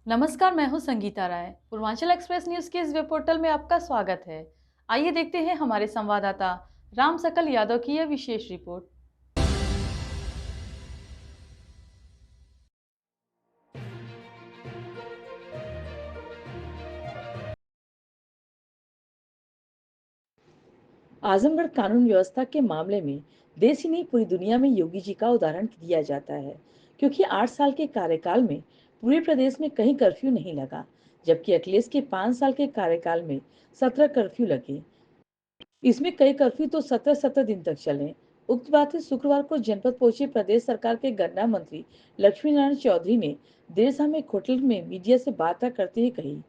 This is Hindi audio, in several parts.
नमस्कार, मैं हूं संगीता राय। पूर्वांचल एक्सप्रेस न्यूज के इस वेब पोर्टल में आपका स्वागत है। आइए देखते हैं हमारे संवाददाता राम सकल यादव की यह विशेष रिपोर्ट। आजमगढ़ कानून व्यवस्था के मामले में देश ही नहीं पूरी दुनिया में योगी जी का उदाहरण दिया जाता है, क्योंकि 8 साल के कार्यकाल में पूरे प्रदेश में कहीं कर्फ्यू नहीं लगा, जबकि अखिलेश के 5 साल के कार्यकाल में 17 कर्फ्यू लगे। इसमें कई कर्फ्यू तो 17-17 दिन तक चले। उक्त बातें शुक्रवार को जनपद पहुंचे प्रदेश सरकार के गन्ना मंत्री लक्ष्मी नारायण चौधरी ने देर शाम एक होटल में मीडिया से बात करते हुए कही।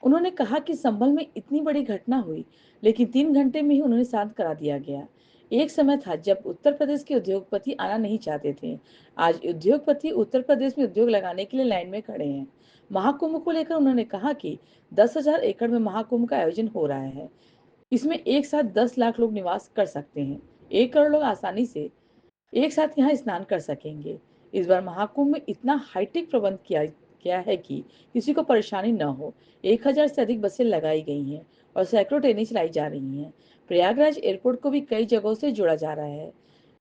उन्होंने कहा कि संभल में इतनी बड़ी घटना हुई, लेकिन 3 घंटे में ही उन्हें शांत करा दिया गया। एक समय था जब उत्तर प्रदेश के उद्योगपति आना नहीं चाहते थे। आज उद्योगपति उत्तर प्रदेश में उद्योग लगाने के लिए लाइन में खड़े हैं। महाकुंभ को लेकर उन्होंने कहा कि 10,000 एकड़ में महाकुंभ का आयोजन हो रहा है। इसमें एक साथ 10 लाख लोग निवास कर सकते हैं। 1 करोड़ लोग आसानी से एक साथ यहाँ स्नान कर सकेंगे। इस बार महाकुंभ में इतना हाईटेक प्रबंध किया गया है कि किसी को परेशानी न हो। 1,000 से अधिक बसें लगाई गई हैं और सैकड़ों ट्रेनें चलाई जा रही हैं। प्रयागराज एयरपोर्ट को भी कई जगहों से जोड़ा जा रहा है।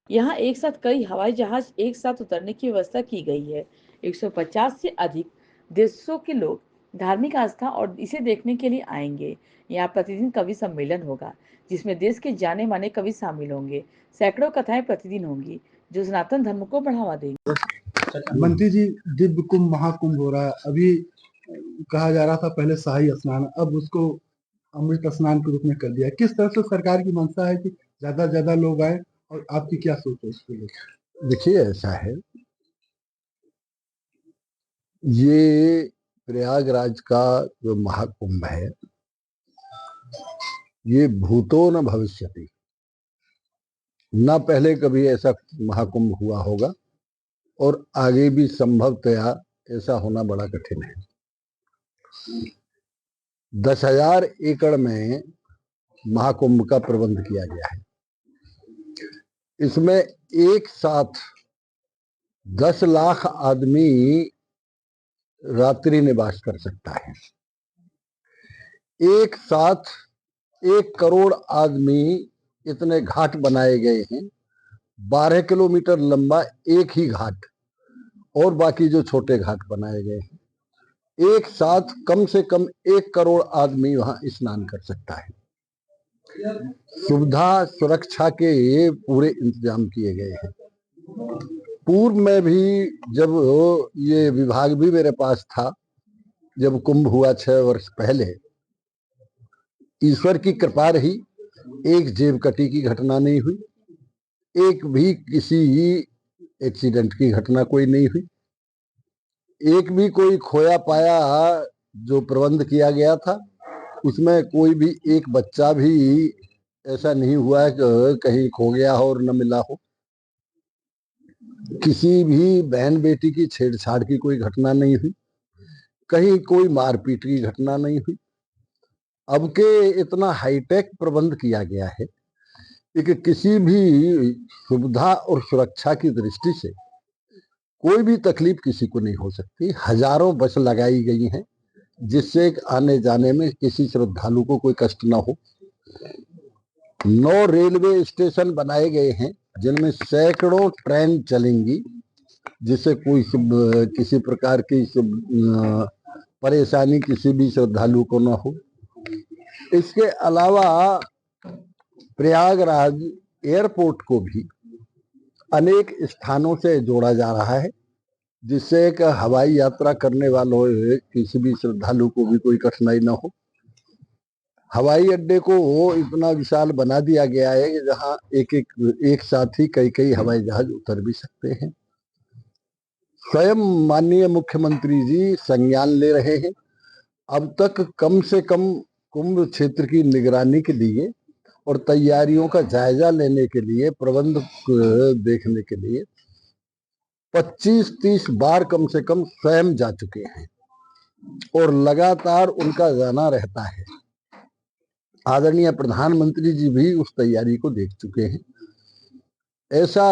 यहाँ एक साथ कई हवाई जहाज एक साथ उतरने की व्यवस्था की गई है। 150 से अधिक देशों के लोग धार्मिक आस्था और इसे देखने के लिए आएंगे। यहाँ प्रतिदिन कवि सम्मेलन होगा, जिसमें देश के जाने माने कवि शामिल होंगे। सैकड़ों कथाएं प्रतिदिन होंगी, जो सनातन धर्म को बढ़ावा देंगी। मंत्री जी, दिव्य कुंभ महाकुंभ हो रहा है। अभी कहा जा रहा था पहले शाही स्नान, अब उसको अमृत स्नान के रूप में कर दिया। किस तरह से सरकार की मंशा है कि ज्यादा से ज्यादा लोग आए, और आपकी क्या सोच है इसके लिए? देखिए, ऐसा है, ये प्रयागराज का जो महाकुंभ है, ये भूतो न भविष्यति, न पहले कभी ऐसा महाकुंभ हुआ होगा और आगे भी संभवतया ऐसा होना बड़ा कठिन है। 10,000 एकड़ में महाकुंभ का प्रबंध किया गया है। इसमें एक साथ 10 लाख आदमी रात्रि निवास कर सकता है। एक साथ 1 करोड़ आदमी, इतने घाट बनाए गए हैं। 12 किलोमीटर लंबा एक ही घाट, और बाकी जो छोटे घाट बनाए गए हैं। एक साथ कम से कम 1 करोड़ आदमी वहां स्नान कर सकता है। सुविधा सुरक्षा के पूरे इंतजाम किए गए हैं। पूर्व में भी जब ये विभाग भी मेरे पास था, जब कुंभ हुआ 6 वर्ष पहले, ईश्वर की कृपा रही, एक जेब कटी की घटना नहीं हुई, एक भी किसी एक्सीडेंट की घटना कोई नहीं हुई, एक भी कोई खोया पाया जो प्रबंध किया गया था उसमें कोई भी एक बच्चा भी ऐसा नहीं हुआ है कि कहीं खो गया हो और न मिला हो। किसी भी बहन बेटी की छेड़छाड़ की कोई घटना नहीं हुई, कहीं कोई मारपीट की घटना नहीं हुई। अब के इतना हाईटेक प्रबंध किया गया है कि किसी भी सुविधा और सुरक्षा की दृष्टि से कोई भी तकलीफ किसी को नहीं हो सकती। हजारों बस लगाई गई हैं, जिससे आने जाने में किसी श्रद्धालु को कोई कष्ट ना हो। 9 रेलवे स्टेशन बनाए गए हैं, जिनमें सैकड़ों ट्रेन चलेंगी, जिससे कोई किसी प्रकार की परेशानी किसी भी श्रद्धालु को ना हो। इसके अलावा प्रयागराज एयरपोर्ट को भी अनेक स्थानों से जोड़ा जा रहा है, जिससे एक हवाई यात्रा करने वालों किसी भी श्रद्धालु को भी कोई कठिनाई ना हो। हवाई अड्डे को इतना विशाल बना दिया गया है कि जहां एक साथ ही कई हवाई जहाज उतर भी सकते हैं। स्वयं माननीय मुख्यमंत्री जी संज्ञान ले रहे हैं। अब तक कम से कम कुंभ क्षेत्र की निगरानी के लिए और तैयारियों का जायजा लेने के लिए, प्रबंध देखने के लिए 25-30 बार कम से कम स्वयं जा चुके हैं, और लगातार उनका जाना रहता है। आदरणीय प्रधानमंत्री जी भी उस तैयारी को देख चुके हैं। ऐसा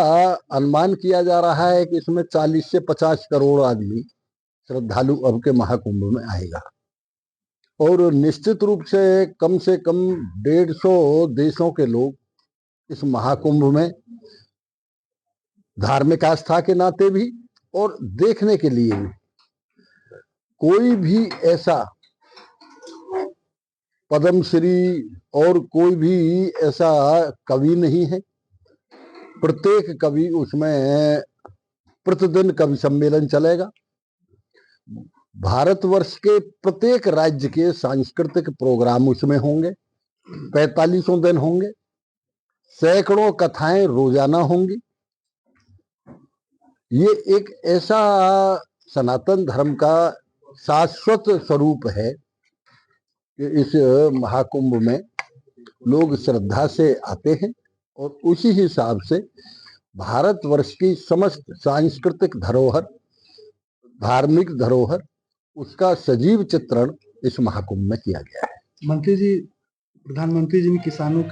अनुमान किया जा रहा है कि इसमें 40 से 50 करोड़ आदमी श्रद्धालु अब के महाकुंभ में आएगा। और निश्चित रूप से कम 150 देशों के लोग इस महाकुंभ में धार्मिक आस्था के नाते भी और देखने के लिए भी। कोई भी ऐसा पद्मश्री और कोई भी ऐसा कवि नहीं है, प्रत्येक कवि उसमें प्रतिदिन कवि सम्मेलन चलेगा। भारतवर्ष के प्रत्येक राज्य के सांस्कृतिक प्रोग्राम उसमें होंगे, 45 दिन होंगे, सैकड़ों कथाएं रोजाना होंगी। ये एक ऐसा सनातन धर्म का शाश्वत स्वरूप है कि इस महाकुंभ में लोग श्रद्धा से आते हैं और उसी हिसाब से भारतवर्ष की समस्त सांस्कृतिक धरोहर, धार्मिक धरोहर, उसका सजीव चित्रण इस महाकुंभ में किया गया है। मंत्री जी, प्रधानमंत्री जी ने किसानों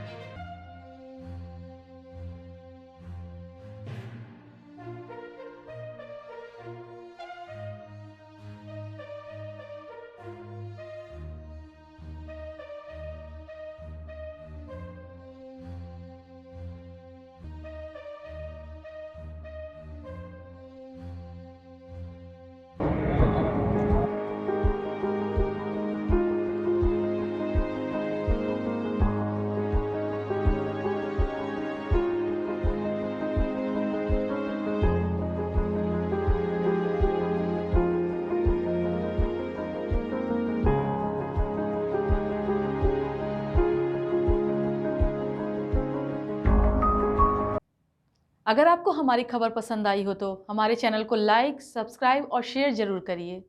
अगर आपको हमारी खबर पसंद आई हो तो हमारे चैनल को लाइक, सब्सक्राइब और शेयर जरूर करिए।